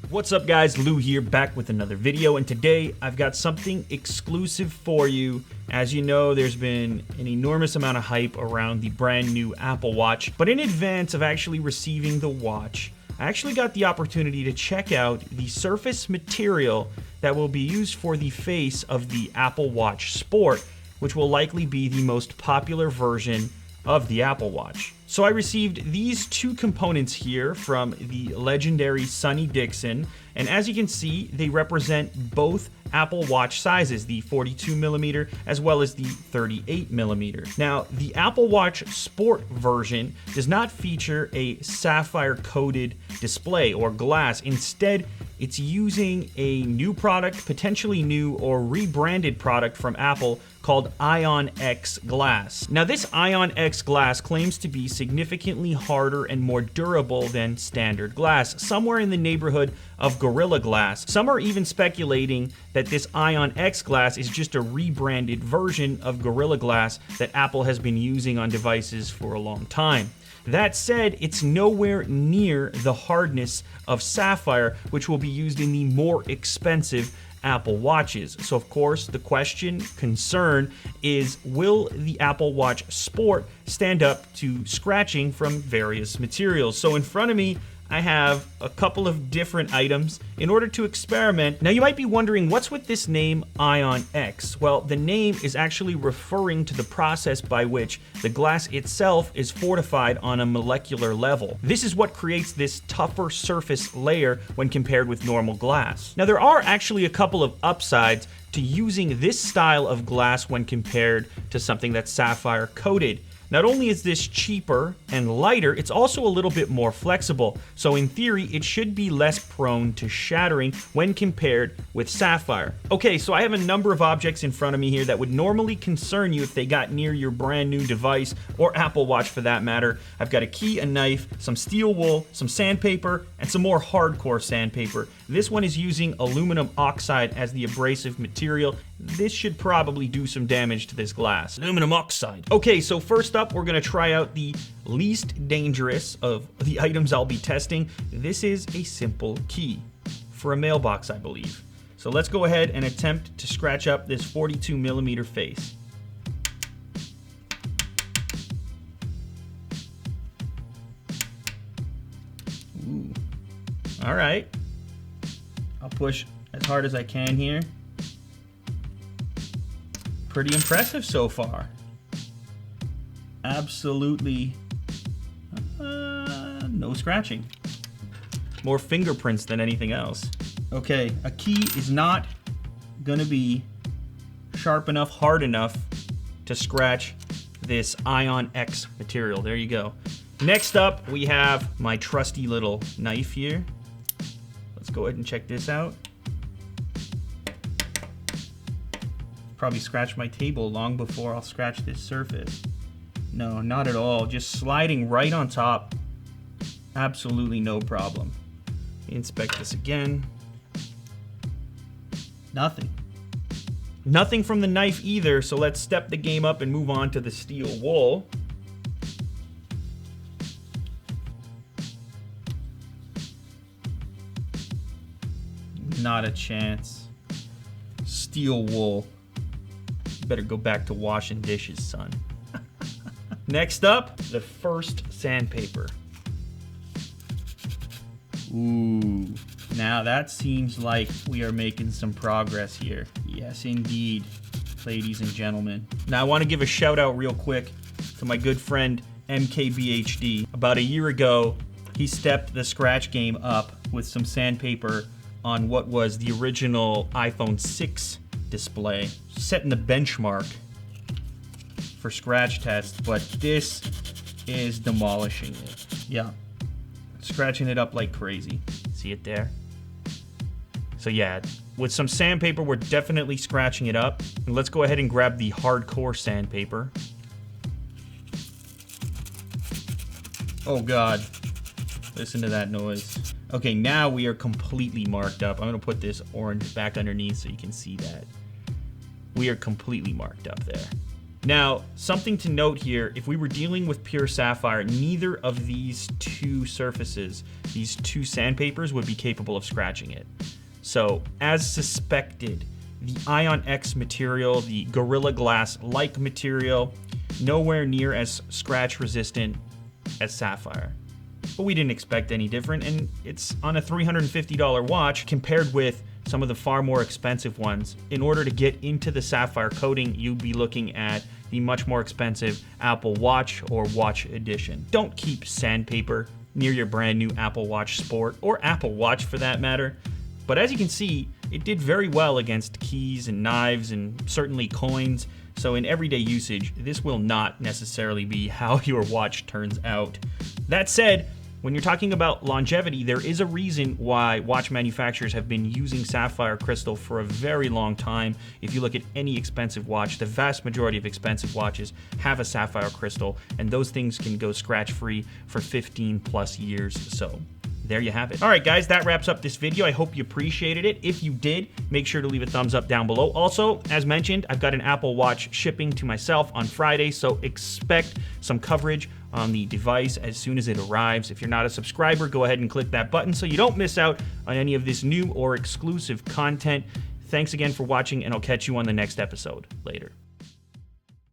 What's up guys, Lou here, back with another video, and today I've got something exclusive for you. As you know, there's been an enormous amount of hype around the brand new Apple Watch, but in advance of actually receiving the watch, I actually got the opportunity to check out the surface material that will be used for the face of the Apple Watch Sport, which will likely be the most popular version of the Apple Watch. So I received these two components here from the legendary Sonny Dixon, and as you can see, they represent both Apple Watch sizes, the 42mm as well as the 38mm. Now, the Apple Watch Sport version does not feature a sapphire coated display or glass. Instead, it's using a new product, potentially new or rebranded product from Apple called Ion X glass. Now, this Ion X glass claims to be significantly harder and more durable than standard glass, somewhere in the neighborhood of Gorilla Glass. Some are even speculating that this Ion X glass is just a rebranded version of Gorilla Glass that Apple has been using on devices for a long time. That said, it's nowhere near the hardness of sapphire, which will be used in the more expensive Apple Watches. So of course, the concern is, will the Apple Watch Sport stand up to scratching from various materials? So in front of me, I have a couple of different items in order to experiment. Now you might be wondering, what's with this name Ion X? Well, the name is actually referring to the process by which the glass itself is fortified on a molecular level. This is what creates this tougher surface layer when compared with normal glass. Now there are actually a couple of upsides to using this style of glass when compared to something that's sapphire coated. Not only is this cheaper and lighter, it's also a little bit more flexible. So in theory, it should be less prone to shattering when compared with sapphire. Okay, so I have a number of objects in front of me here that would normally concern you if they got near your brand new device, or Apple Watch for that matter. I've got a key, a knife, some steel wool, some sandpaper, and some more hardcore sandpaper. This one is using aluminum oxide as the abrasive material. This should probably do some damage to this glass. Aluminum oxide. Okay, so first up, we're gonna try out the least dangerous of the items I'll be testing. This is a simple key for a mailbox, I believe. So let's go ahead and attempt to scratch up this 42mm face. Ooh. All right. I'll push as hard as I can here. Pretty impressive so far. Absolutely no scratching. More fingerprints than anything else. Okay, a key is not gonna be sharp enough, hard enough to scratch this Ion X material. There you go. Next up, we have my trusty little knife here. Let's go ahead and check this out. Probably scratch my table long before I'll scratch this surface. No, not at all. Just sliding right on top. Absolutely no problem. Inspect this again. Nothing. Nothing from the knife either, so let's step the game up and move on to the steel wool. Not a chance. Steel wool. Better go back to washing dishes, son. Next up, the first sandpaper. Ooh, now that seems like we are making some progress here. Yes, indeed, ladies and gentlemen. Now I want to give a shout out real quick to my good friend MKBHD. About a year ago, he stepped the scratch game up with some sandpaper on what was the original iPhone 6 display, setting the benchmark for scratch tests, but this is demolishing it. Yeah, scratching it up like crazy. See it there? So yeah, with some sandpaper, we're definitely scratching it up. And let's go ahead and grab the hardcore sandpaper. Oh God, listen to that noise. Okay, now we are completely marked up. I'm gonna put this orange back underneath so you can see that. We are completely marked up there. Now, something to note here, if we were dealing with pure sapphire, neither of these two surfaces, these two sandpapers, would be capable of scratching it. So, as suspected, the Ion X material, the Gorilla Glass-like material, nowhere near as scratch resistant as sapphire. But we didn't expect any different, and it's on a $350 watch compared with some of the far more expensive ones. In order to get into the sapphire coating, you'd be looking at the much more expensive Apple Watch or Watch Edition. Don't keep sandpaper near your brand new Apple Watch Sport, or Apple Watch for that matter. But as you can see, it did very well against keys and knives and certainly coins. So in everyday usage, this will not necessarily be how your watch turns out. That said, when you're talking about longevity, there is a reason why watch manufacturers have been using sapphire crystal for a very long time. If you look at any expensive watch, the vast majority of expensive watches have a sapphire crystal, and those things can go scratch-free for 15 plus years. So there you have it. All right, guys, that wraps up this video. I hope you appreciated it. If you did, make sure to leave a thumbs up down below. Also, as mentioned, I've got an Apple Watch shipping to myself on Friday, so expect some coverage on the device as soon as it arrives. If you're not a subscriber, go ahead and click that button so you don't miss out on any of this new or exclusive content. Thanks again for watching, and I'll catch you on the next episode. Later.